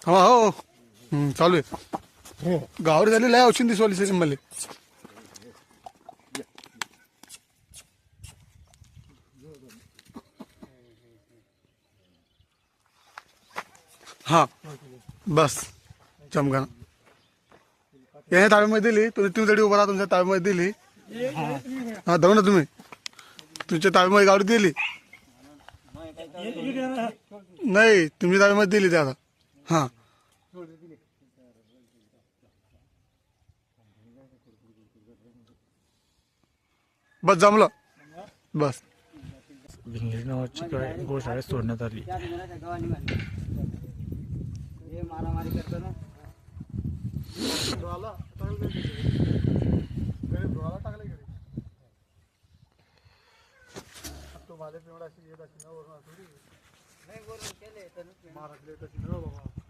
हा हो चालू आहे गावावर झालेलं आहे औषध दिसवाली सर मला हा बस चमकाना याने ताब्यामध्ये दिली तुम्ही तरी उभा राहा तुमच्या ताब्यामध्ये दिली हा धरू ना तुम्ही तुमच्या ताब्यामध्ये गाडी दिली नाही तुमच्या ताब्यामध्ये दिली ते आता हा बस जमलं बस विंगली नावाची गाय गोशाळेत सोडण्यात आली. मारामारी करतो ना तो माझ्या पेवडा अशी येत अशी न वरून थोडी नाही वरून केले तर महाराष्ट्र येत अशी न बाबा